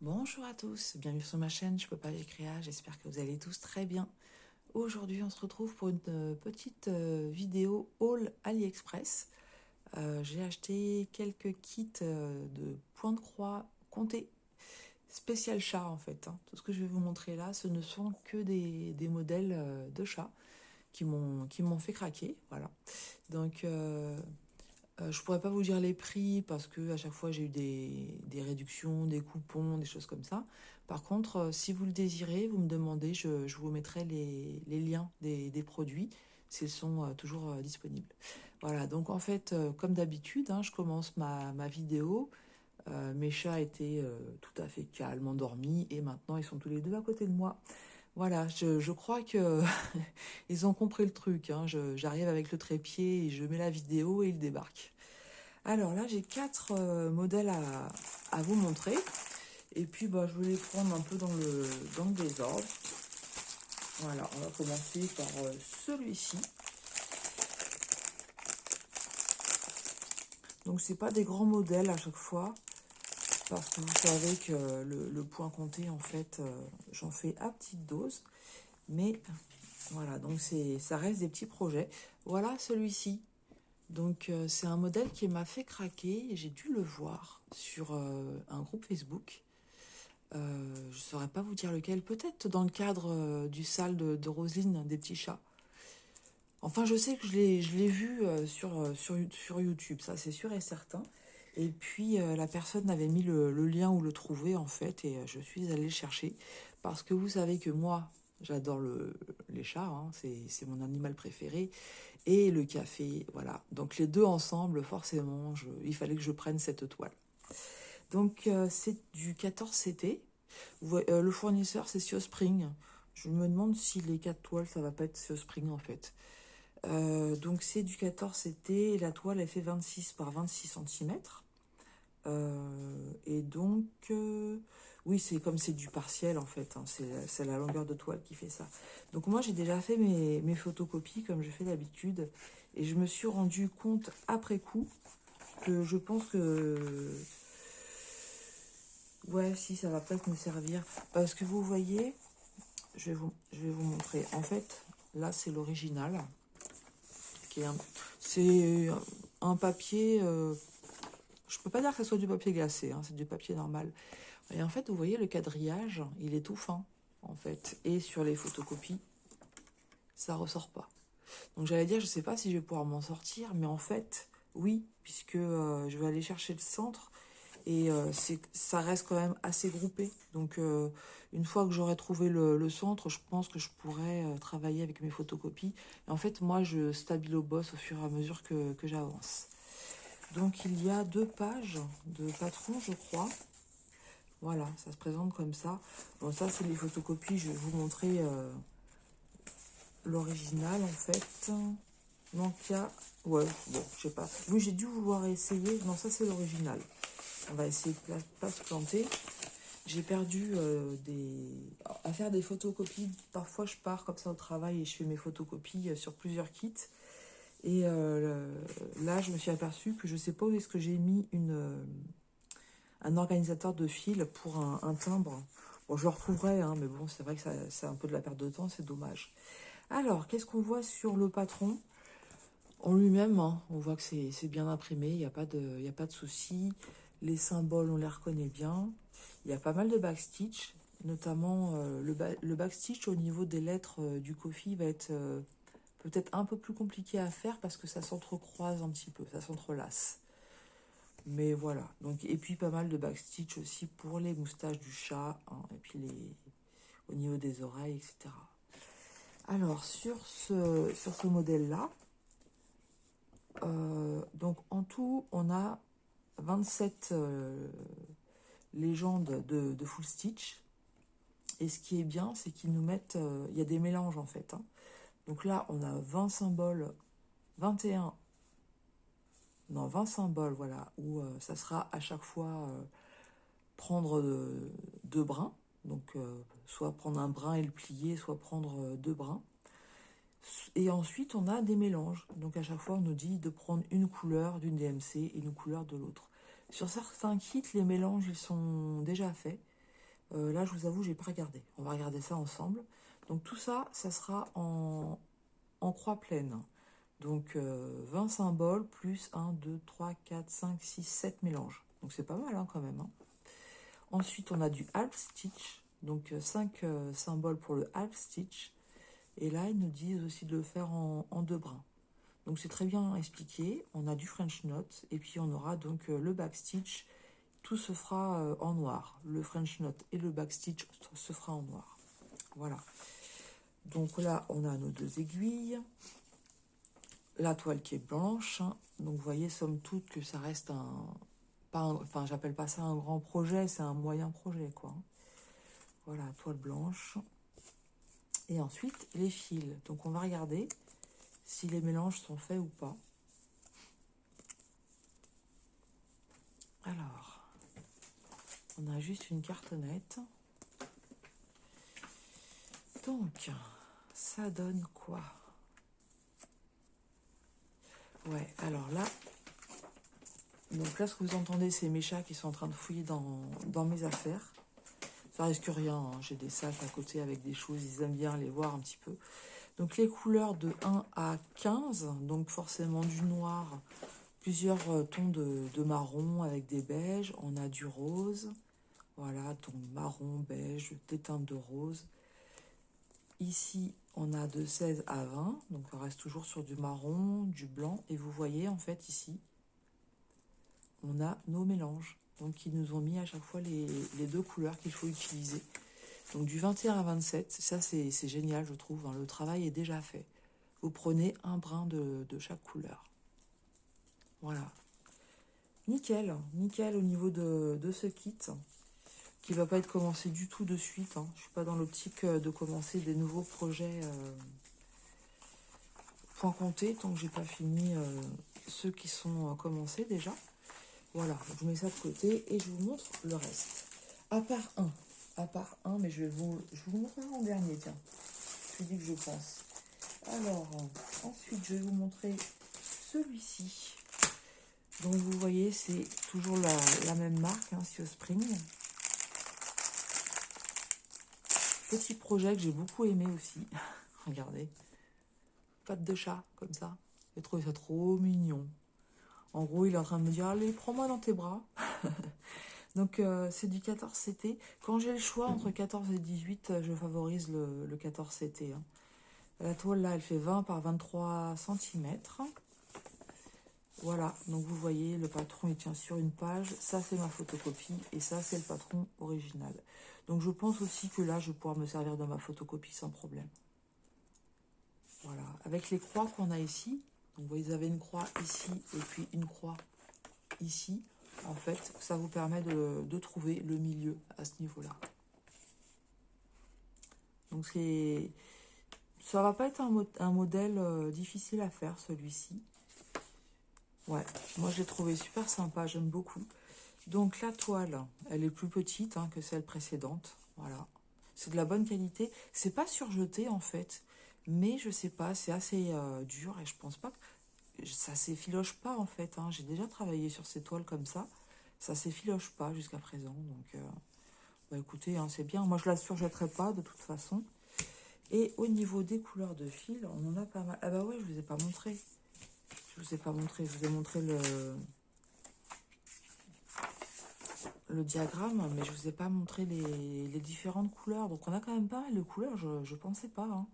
Bonjour à tous, bienvenue sur ma chaîne Je peux pas Créa, j'espère que vous allez tous très bien. Aujourd'hui on se retrouve pour une petite vidéo haul AliExpress. J'ai acheté quelques kits de points de croix comté spécial chat en fait, hein. Tout ce que je vais vous montrer là, ce ne sont que des modèles de chats qui m'ont fait craquer, voilà. Donc je pourrais pas vous dire les prix parce que à chaque fois j'ai eu des réductions, des coupons, des choses comme ça. Par contre, si vous le désirez, vous me demandez, je vous mettrai les liens des produits s'ils sont toujours disponibles. Voilà, donc en fait, comme d'habitude, hein, je commence ma vidéo. Mes chats étaient tout à fait calmes, endormis, et maintenant ils sont tous les deux à côté de moi. Voilà, je crois que ils ont compris le truc, hein. J'arrive avec le trépied et je mets la vidéo et ils débarquent. Alors là, j'ai quatre modèles à vous montrer. Et puis, bah, je vais les prendre un peu dans le désordre. Voilà, on va commencer par celui-ci. Donc, c'est pas des grands modèles à chaque fois. Parce que vous savez que le point compté, en fait, j'en fais à petite dose. Mais voilà, donc ça reste des petits projets. Voilà celui-ci. Donc, c'est un modèle qui m'a fait craquer. Et j'ai dû le voir sur un groupe Facebook. Je ne saurais pas vous dire lequel, peut-être dans le cadre du sale de Roselyne, des petits chats. Enfin, je sais que je l'ai vu sur YouTube, ça c'est sûr et certain. Et puis, la personne avait mis le lien où le trouver, en fait, et je suis allée le chercher. Parce que vous savez que moi, j'adore les chats, hein, c'est mon animal préféré. Et le café, voilà. Donc, les deux ensemble, forcément, il fallait que je prenne cette toile. Donc, c'est du 14CT. Le fournisseur, c'est Siospring. Je me demande si les 4 toiles, ça va pas être Siospring en fait. Donc c'est du 14CT et la toile, elle fait 26 par 26 cm. Et donc, oui, c'est comme c'est du partiel en fait, hein. C'est la longueur de toile qui fait ça. Donc moi, j'ai déjà fait mes photocopies comme je fais d'habitude. Et je me suis rendu compte après coup que je pense que ouais, si, ça va peut-être me servir. Parce que vous voyez, je vais vous montrer. En fait, là, c'est l'original. C'est un papier... je peux pas dire que ce soit du papier glacé, hein, c'est du papier normal. Et en fait, vous voyez, le quadrillage, il est tout fin, en fait. Et sur les photocopies, ça ressort pas. Donc j'allais dire, je sais pas si je vais pouvoir m'en sortir, mais en fait, oui, puisque je vais aller chercher le centre. Et ça reste quand même assez groupé. Donc, une fois que j'aurai trouvé le centre, je pense que je pourrais travailler avec mes photocopies. Et en fait, moi, je stabilo-bosse au fur et à mesure que j'avance. Donc, il y a 2 pages de patron, je crois. Voilà, ça se présente comme ça. Bon, ça, c'est les photocopies. Je vais vous montrer l'original, en fait. Donc, il y a... Ouais, bon, je sais pas. Oui, j'ai dû vouloir essayer. Non, ça, c'est l'original. On va essayer de ne pas se planter. J'ai perdu à faire des photocopies. Parfois, je pars comme ça au travail et je fais mes photocopies sur plusieurs kits. Et là, je me suis aperçue que je ne sais pas où est-ce que j'ai mis un organisateur de fil pour un timbre. Bon, je le retrouverai, hein, mais bon, c'est vrai que c'est un peu de la perte de temps, c'est dommage. Alors, qu'est-ce qu'on voit sur le patron en lui-même, hein, on voit que c'est bien imprimé, il n'y a pas de souci. Les symboles, on les reconnaît bien. Il y a pas mal de backstitch, notamment le backstitch au niveau des lettres du coffee va être peut-être un peu plus compliqué à faire parce que ça s'entrecroise un petit peu, ça s'entrelace. Mais voilà, donc, et puis pas mal de backstitch aussi pour les moustaches du chat, hein, et puis au niveau des oreilles, etc. Alors, sur ce modèle-là, donc en tout, on a 27 légendes de full stitch. Et ce qui est bien, c'est qu'ils nous mettent... il y a des mélanges en fait, hein. Donc là, on a 20 symboles, 21, non 20 symboles, voilà, où ça sera à chaque fois prendre 2 brins. Donc soit prendre un brin et le plier, soit prendre 2 brins. Et ensuite, on a des mélanges. Donc, à chaque fois, on nous dit de prendre une couleur d'une DMC et une couleur de l'autre. Sur certains kits, les mélanges, ils sont déjà faits. Là, je vous avoue, j'ai pas regardé. On va regarder ça ensemble. Donc tout ça, ça sera en croix pleine. Donc 20 symboles plus 1, 2, 3, 4, 5, 6, 7 mélanges. Donc c'est pas mal hein, quand même. Hein. Ensuite, on a du half stitch. Donc 5 symboles pour le half stitch. Et là, ils nous disent aussi de le faire en deux brins. Donc c'est très bien expliqué. On a du French knot. Et puis on aura donc le back stitch. Tout se fera en noir. Le French knot et le back stitch se fera en noir. Voilà. Donc là, on a nos deux aiguilles. La toile qui est blanche. Donc vous voyez, somme toute, que ça reste enfin, j'appelle pas ça un grand projet, c'est un moyen projet, quoi. Voilà, toile blanche. Et ensuite, les fils. Donc on va regarder si les mélanges sont faits ou pas. Alors, on a juste une cartonnette. Donc, ça donne quoi? Ouais, alors là, donc là, ce que vous entendez, c'est mes chats qui sont en train de fouiller dans mes affaires. Ça risque rien, hein. J'ai des sacs à côté avec des choses, ils aiment bien les voir un petit peu. Donc les couleurs de 1 à 15, donc forcément du noir, plusieurs tons de marron avec des beiges. On a du rose, voilà, donc marron, beige, des teintes de rose. Ici, on a de 16 à 20, donc on reste toujours sur du marron, du blanc. Et vous voyez, en fait, ici, on a nos mélanges. Donc, ils nous ont mis à chaque fois les deux couleurs qu'il faut utiliser. Donc, du 21 à 27, ça, c'est génial, je trouve. Hein. Le travail est déjà fait. Vous prenez un brin de chaque couleur. Voilà. Nickel, nickel au niveau de ce kit, qui ne va pas être commencé du tout de suite. Hein. Je ne suis pas dans l'optique de commencer des nouveaux projets point compté, tant que j'ai pas fini ceux qui sont commencés déjà. Voilà, je mets ça de côté et je vous montre le reste. À part un, mais je vous montrerai en dernier, tiens. Je dis que je pense. Alors, ensuite, je vais vous montrer celui-ci. Donc, vous voyez, c'est toujours la même marque, hein, Spring. Petit projet que j'ai beaucoup aimé aussi. Regardez. Patte de chat, comme ça. J'ai trouvé ça trop mignon. En gros, il est en train de me dire, allez, prends-moi dans tes bras. Donc, c'est du 14CT. Quand j'ai le choix entre 14 et 18, je favorise le 14CT. Hein. La toile, là, elle fait 20 par 23 cm. Voilà, donc vous voyez, le patron, il tient sur une page. Ça, c'est ma photocopie. Et ça, c'est le patron original. Donc, je pense aussi que là, je vais pouvoir me servir de ma photocopie sans problème. Voilà, avec les croix qu'on a ici. Donc, vous avez une croix ici et puis une croix ici. En fait, ça vous permet de trouver le milieu à ce niveau-là. Donc, ça va pas être un modèle difficile à faire, celui-ci. Ouais, moi, je l'ai trouvé super sympa, j'aime beaucoup. Donc, la toile, elle est plus petite hein, que celle précédente. Voilà, c'est de la bonne qualité. C'est pas surjeté, en fait. Mais, je sais pas, c'est assez dur et je pense pas que ça s'effiloche pas, en fait. Hein. J'ai déjà travaillé sur ces toiles comme ça. Ça s'effiloche pas jusqu'à présent, donc... Bah écoutez, hein, c'est bien. Moi, je la surjetterai pas de toute façon. Et au niveau des couleurs de fil, on en a pas mal. Ah bah ouais, je vous ai pas montré. Je vous ai pas montré. Je vous ai montré le diagramme, mais je vous ai pas montré les différentes couleurs. Donc, on a quand même pas mal de couleurs. Je pensais pas. Hein.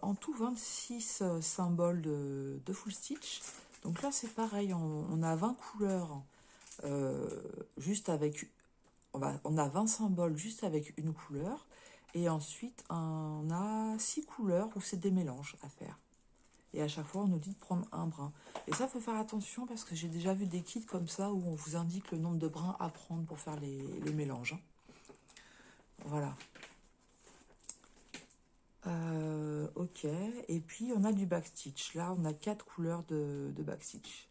En tout, 26 symboles de full stitch. Donc là, c'est pareil. On a 20 couleurs juste avec... On a 20 symboles juste avec une couleur. Et ensuite, on a 6 couleurs où c'est des mélanges à faire. Et à chaque fois, on nous dit de prendre un brin. Et ça, il faut faire attention parce que j'ai déjà vu des kits comme ça où on vous indique le nombre de brins à prendre pour faire les mélanges. Hein. Voilà. Ok. Et puis, on a du backstitch. Là, on a 4 couleurs de backstitch.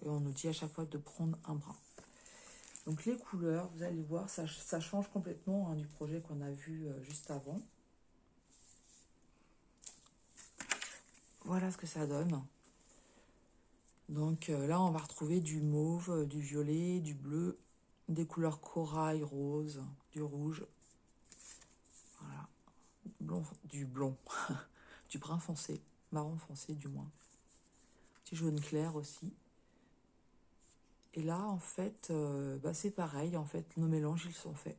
Et on nous dit à chaque fois de prendre un brin. Donc, les couleurs, vous allez voir, ça change complètement hein, du projet qu'on a vu juste avant. Voilà ce que ça donne. Donc là, on va retrouver du mauve, du violet, du bleu, des couleurs corail, rose, du rouge. Voilà. Blond, du blond, du brun foncé, marron foncé du moins. Petit jaune clair aussi. Et là, en fait, bah, c'est pareil. En fait, nos mélanges, ils sont faits.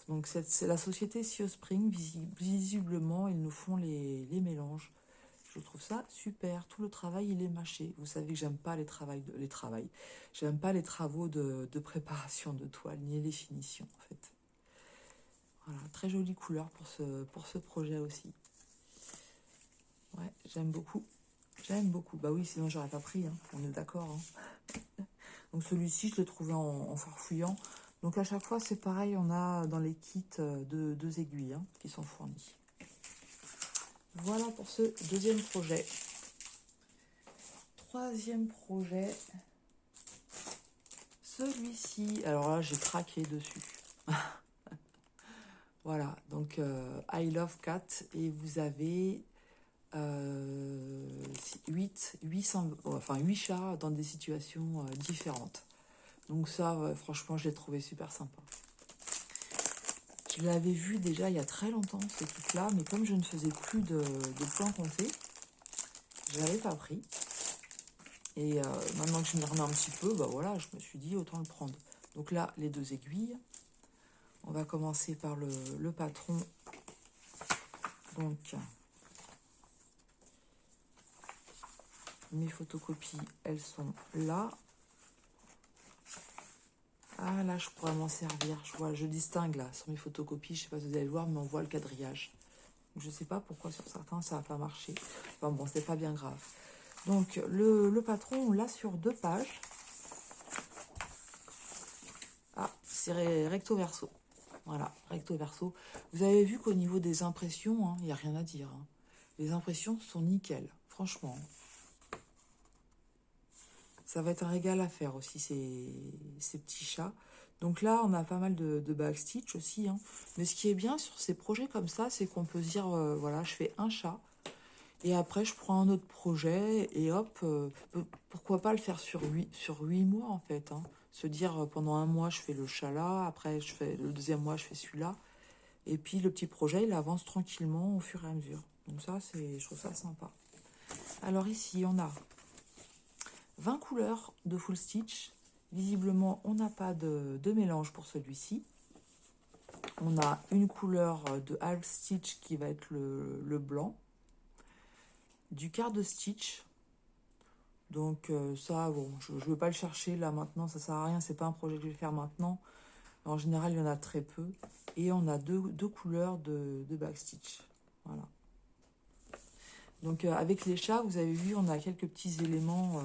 Donc, c'est la société Siospring. Visiblement, ils nous font les mélanges. Je trouve ça super. Tout le travail, il est mâché. Vous savez que j'aime pas J'aime pas les travaux de préparation de toile, ni les finitions, en fait. Voilà, très jolie couleur pour ce projet aussi. Ouais, j'aime beaucoup. J'aime beaucoup. Bah oui, sinon j'aurais pas pris, hein. On est d'accord, hein. Donc celui-ci, je l'ai trouvé en farfouillant. Donc à chaque fois, c'est pareil, on a dans les kits deux aiguilles, hein, qui sont fournies. Voilà pour ce deuxième projet. Troisième projet. Celui-ci, alors là, j'ai craqué dessus. Voilà, donc I Love Cat. Et vous avez 8 chats dans des situations différentes. Donc ça, franchement, je l'ai trouvé super sympa. Je l'avais vu déjà il y a très longtemps, ce kit-là, mais comme je ne faisais plus de points comptés, je l'avais pas pris. Et maintenant que je m'y remets un petit peu, bah voilà, je me suis dit autant le prendre. Donc là, les deux aiguilles. On va commencer par le patron. Donc, mes photocopies, elles sont là. Ah là, je pourrais m'en servir. Je distingue là sur mes photocopies. Je sais pas si vous allez le voir, mais on voit le quadrillage. Je ne sais pas pourquoi sur certains ça n'a pas marché. Enfin bon, c'est pas bien grave. Donc le patron, on l'a sur 2 pages. Ah, c'est recto verso. Voilà, recto verso. Vous avez vu qu'au niveau des impressions, il n'y a rien à dire. Hein. Les impressions sont nickel, franchement. Ça va être un régal à faire aussi, ces petits chats. Donc là, on a pas mal de backstitch aussi. Hein. Mais ce qui est bien sur ces projets comme ça, c'est qu'on peut se dire, voilà, je fais un chat. Et après, je prends un autre projet et hop, pourquoi pas le faire sur 8 mois en fait. Hein. Se dire, pendant un mois, je fais le chat là. Après, le deuxième mois, je fais celui-là. Et puis, le petit projet, il avance tranquillement au fur et à mesure. Donc ça, je trouve ça sympa. Alors ici, on a 20 couleurs de full stitch. Visiblement, on n'a pas de mélange pour celui-ci. On a une couleur de half stitch qui va être le blanc. Du quart de stitch. Donc ça, bon, je ne veux pas le chercher là maintenant, ça sert à rien. C'est pas un projet que je vais faire maintenant. En général, il y en a très peu. Et on a deux couleurs de backstitch. Voilà. Donc avec les chats, vous avez vu, on a quelques petits éléments...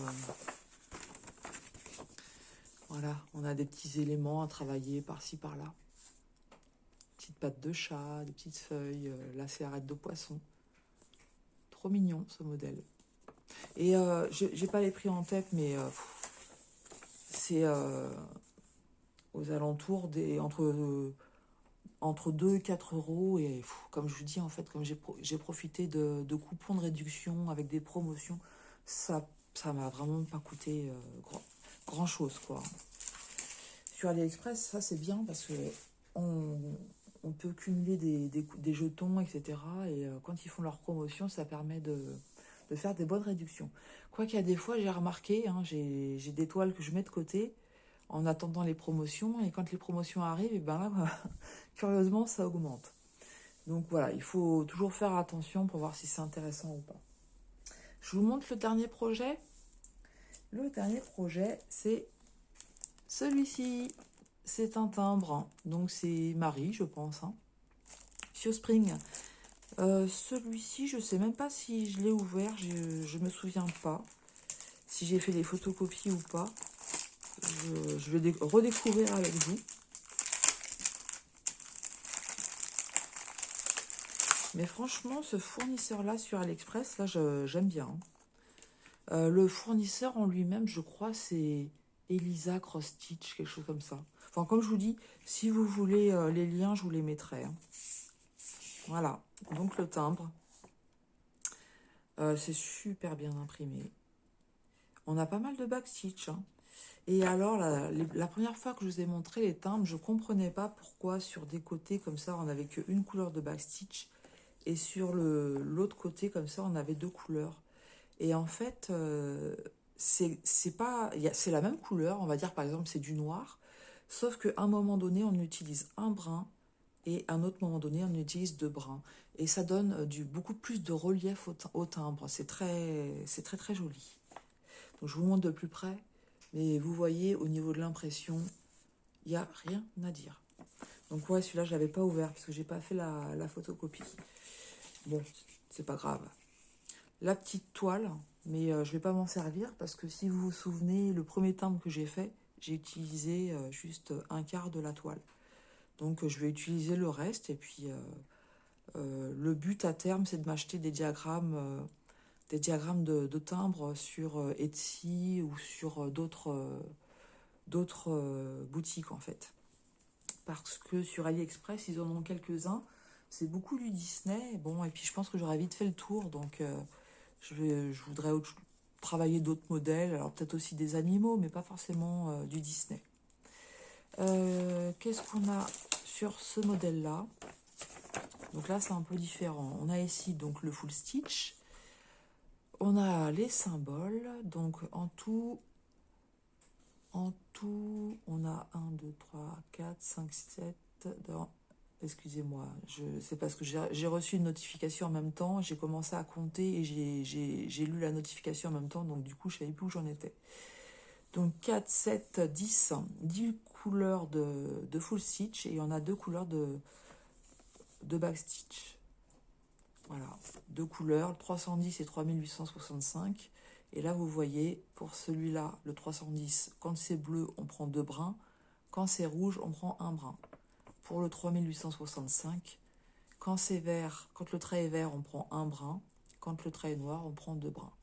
Voilà, on a des petits éléments à travailler par-ci, par-là. Petites pattes de chat, des petites feuilles. Là, c'est arête de poisson. Trop mignon, ce modèle. Et j'ai pas les prix en tête, mais c'est aux alentours entre 2 et 4 euros. Et comme je vous dis, en fait, comme j'ai profité de coupons de réduction avec des promotions, ça m'a vraiment pas coûté grand-chose, quoi. Sur AliExpress, ça c'est bien parce que on peut cumuler des jetons, etc. Et quand ils font leur promotion, ça permet de faire des bonnes réductions. Quoi qu'il y a des fois, j'ai remarqué, hein, j'ai des toiles que je mets de côté en attendant les promotions. Et quand les promotions arrivent, et ben là, curieusement, ça augmente. Donc voilà, il faut toujours faire attention pour voir si c'est intéressant ou pas. Je vous montre le dernier projet. Le dernier projet, c'est celui-ci. C'est un timbre, donc c'est Marie, je pense. Hein. Siospring. Celui-ci, je sais même pas si je l'ai ouvert, je me souviens pas. Si j'ai fait des photocopies ou pas. Je vais redécouvrir avec vous. Mais franchement, ce fournisseur-là sur AliExpress, là, j'aime bien. Hein. Le fournisseur en lui-même, je crois, c'est Elisa Cross Stitch, quelque chose comme ça. Enfin, comme je vous dis, si vous voulez les liens, je vous les mettrai. Hein. Voilà, donc le timbre. C'est super bien imprimé. On a pas mal de backstitch. Hein. Et alors, la première fois que je vous ai montré les timbres, je ne comprenais pas pourquoi sur des côtés comme ça, on n'avait qu'une couleur de backstitch. Et sur l'autre côté, comme ça, on avait deux couleurs. Et en fait, c'est pas, c'est la même couleur, on va dire par exemple c'est du noir, sauf qu'à un moment donné, on utilise un brun et à un autre moment donné, on utilise deux bruns. Et ça donne beaucoup plus de relief au timbre. C'est très très joli. Donc je vous montre de plus près, mais vous voyez au niveau de l'impression, il n'y a rien à dire. Donc ouais, celui-là, je l'avais pas ouvert parce que j'ai pas fait la photocopie. Bon, c'est pas grave. La petite toile, mais je vais pas m'en servir parce que si vous vous souvenez, le premier timbre que j'ai fait, j'ai utilisé juste un quart de la toile. Donc je vais utiliser le reste et puis le but à terme, c'est de m'acheter des diagrammes de timbres sur Etsy ou sur d'autres boutiques en fait. Parce que sur AliExpress, ils en ont quelques-uns. C'est beaucoup du Disney. Bon, et puis je pense que j'aurais vite fait le tour, donc je voudrais travailler d'autres modèles. Alors peut-être aussi des animaux, mais pas forcément du Disney. Qu'est-ce qu'on a sur ce modèle-là? Donc là, c'est un peu différent. On a ici donc le full stitch. On a les symboles. Donc en tout, on a 1, 2, 3, 4, 5, 7. Excusez-moi, c'est parce que j'ai reçu une notification en même temps. J'ai commencé à compter et j'ai lu la notification en même temps. Donc du coup, je savais plus où j'en étais. Donc 4, 7, 10. 10 couleurs de full stitch et on a deux couleurs de backstitch. Voilà, deux couleurs, 310 et 3865. Et là, vous voyez, pour celui-là, le 310, quand c'est bleu, on prend deux brins. Quand c'est rouge, on prend un brin. Pour le 3865, quand c'est vert, quand le trait est vert, on prend un brin. Quand le trait est noir, on prend deux brins.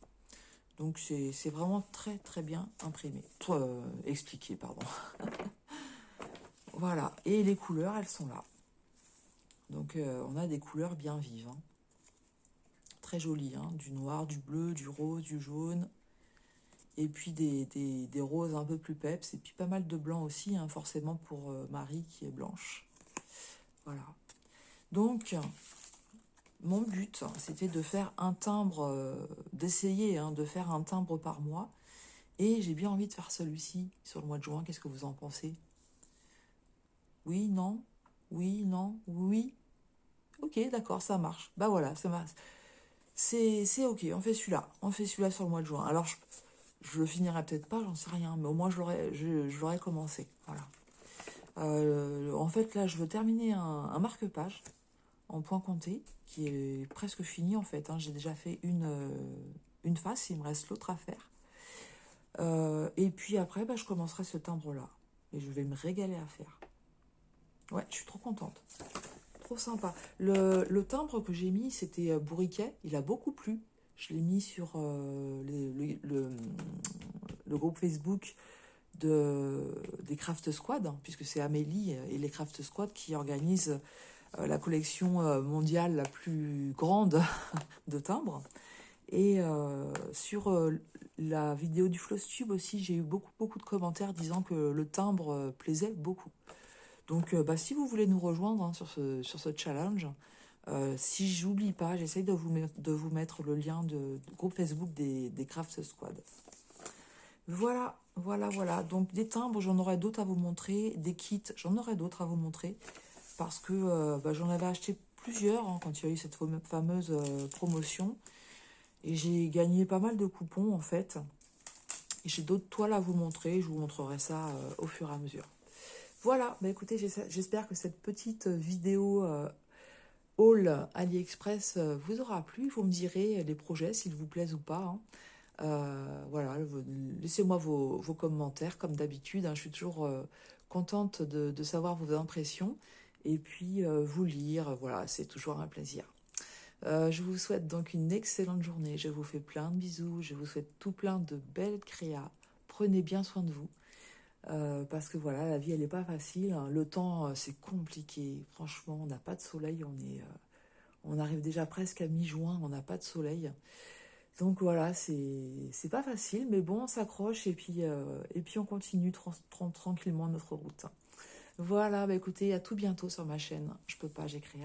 Donc, c'est vraiment très, très bien imprimé. Expliqué, pardon. Voilà, et les couleurs, elles sont là. Donc, on a des couleurs bien vives. Hein. Très jolies, hein. Du noir, du bleu, du rose, du jaune. Et puis des roses un peu plus peps. Et puis pas mal de blanc aussi, hein, forcément pour Marie qui est blanche. Voilà. Donc, mon but, c'était de faire un timbre, d'essayer de faire un timbre par mois. Et j'ai bien envie de faire celui-ci sur le mois de juin. Qu'est-ce que vous en pensez? Oui, non? Oui, non? Oui? Ok, d'accord, ça marche. Bah voilà, c'est ok, on fait celui-là. On fait celui-là sur le mois de juin. Alors, je le finirai peut-être pas, j'en sais rien. Mais au moins, je l'aurais commencé. Voilà. En fait, là, je veux terminer un marque-page en point compté, qui est presque fini en fait. Hein. J'ai déjà fait une face, il me reste l'autre à faire. Et puis après, je commencerai ce timbre-là. Et je vais me régaler à faire. Ouais, je suis trop contente. Trop sympa. Le timbre que j'ai mis, c'était Bourriquet. Il a beaucoup plu. Je l'ai mis sur le groupe Facebook des Craft Squad, hein, puisque c'est Amélie et les Craft Squad qui organisent la collection mondiale la plus grande de timbres. Et sur la vidéo du Flosstube aussi, j'ai eu beaucoup de commentaires disant que le timbre plaisait beaucoup. Donc si vous voulez nous rejoindre sur ce challenge, si j'oublie pas, j'essaye de vous mettre le lien du groupe Facebook des Craft Squad. Voilà. Donc des timbres, j'en aurai d'autres à vous montrer. Des kits, j'en aurai d'autres à vous montrer. Parce que j'en avais acheté plusieurs quand il y a eu cette fameuse promotion. Et j'ai gagné pas mal de coupons en fait. Et j'ai d'autres toiles à vous montrer. Je vous montrerai ça au fur et à mesure. Voilà, écoutez, j'espère que cette petite vidéo haul AliExpress vous aura plu. Vous me direz les projets, s'ils vous plaisent ou pas. Hein. Voilà, laissez-moi vos commentaires comme d'habitude. Hein. Je suis toujours contente de savoir vos impressions. Et puis vous lire, voilà, c'est toujours un plaisir. Je vous souhaite donc une excellente journée. Je vous fais plein de bisous. Je vous souhaite tout plein de belles créas. Prenez bien soin de vous. Parce que voilà, la vie, elle n'est pas facile. Hein. Le temps, c'est compliqué. Franchement, on n'a pas de soleil. On arrive déjà presque à mi-juin. On n'a pas de soleil. Donc voilà, c'est pas facile, mais bon, on s'accroche et puis on continue tranquillement notre route. Voilà, bah écoutez, à tout bientôt sur ma chaîne. Je peux pas, j'écris.